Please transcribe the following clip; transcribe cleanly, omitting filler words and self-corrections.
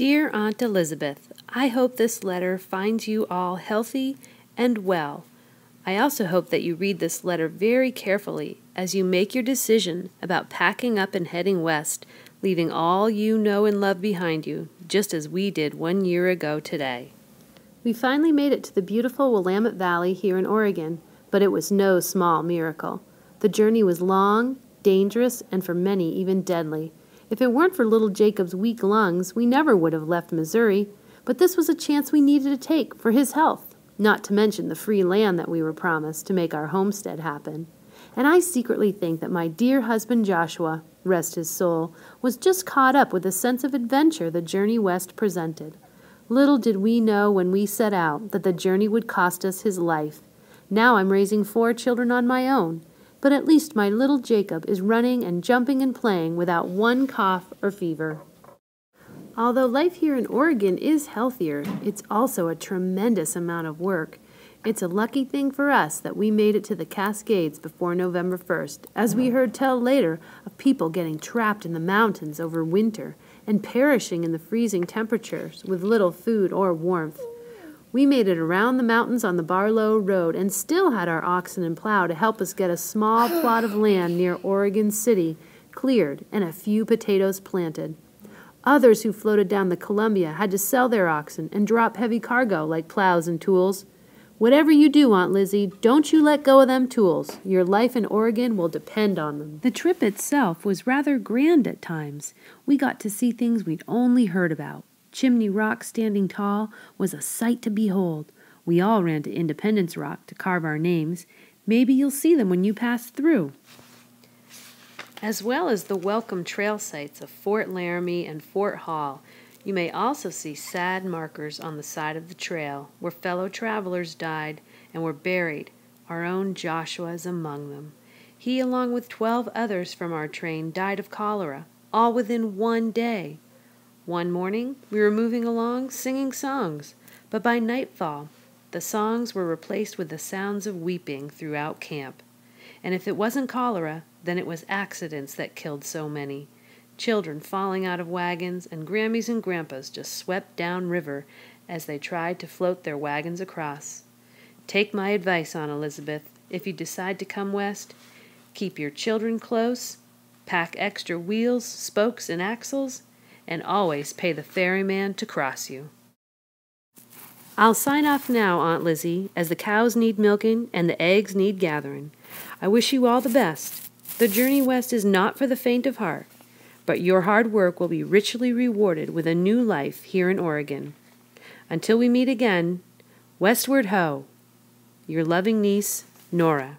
Dear Aunt Elizabeth, I hope this letter finds you all healthy and well. I also hope that you read this letter very carefully as you make your decision about packing up and heading west, leaving all you know and love behind you, just as we did 1 year ago today. We finally made it to the beautiful Willamette Valley here in Oregon, but it was no small miracle. The journey was long, dangerous, and for many even deadly. If it weren't for little Jacob's weak lungs, we never would have left Missouri, but this was a chance we needed to take for his health, not to mention the free land that we were promised to make our homestead happen. And I secretly think that my dear husband Joshua, rest his soul, was just caught up with the sense of adventure the journey west presented. Little did we know when we set out that the journey would cost us his life. Now I'm raising 4 children on my own, but at least my little Jacob is running and jumping and playing without one cough or fever. Although life here in Oregon is healthier, it's also a tremendous amount of work. It's a lucky thing for us that we made it to the Cascades before November 1st, as we heard tell later of people getting trapped in the mountains over winter and perishing in the freezing temperatures with little food or warmth. We made it around the mountains on the Barlow Road and still had our oxen and plow to help us get a small plot of land near Oregon City cleared and a few potatoes planted. Others who floated down the Columbia had to sell their oxen and drop heavy cargo like plows and tools. Whatever you do, Aunt Lizzie, don't you let go of them tools. Your life in Oregon will depend on them. The trip itself was rather grand at times. We got to see things we'd only heard about. Chimney Rock standing tall was a sight to behold. We all ran to Independence Rock to carve our names. Maybe you'll see them when you pass through. As well as the welcome trail sites of Fort Laramie and Fort Hall, you may also see sad markers on the side of the trail where fellow travelers died and were buried. Our own Joshua is among them. He, along with 12 others from our train, died of cholera, all within 1 day. One morning, we were moving along singing songs, but by nightfall, the songs were replaced with the sounds of weeping throughout camp. And if it wasn't cholera, then it was accidents that killed so many. Children falling out of wagons, and Grammies and Grandpas just swept down river as they tried to float their wagons across. Take my advice, Aunt Elizabeth. If you decide to come west, keep your children close, pack extra wheels, spokes, and axles, and always pay the ferryman to cross you. I'll sign off now, Aunt Lizzie, as the cows need milking and the eggs need gathering. I wish you all the best. The journey west is not for the faint of heart, but your hard work will be richly rewarded with a new life here in Oregon. Until we meet again, westward ho! Your loving niece, Nora.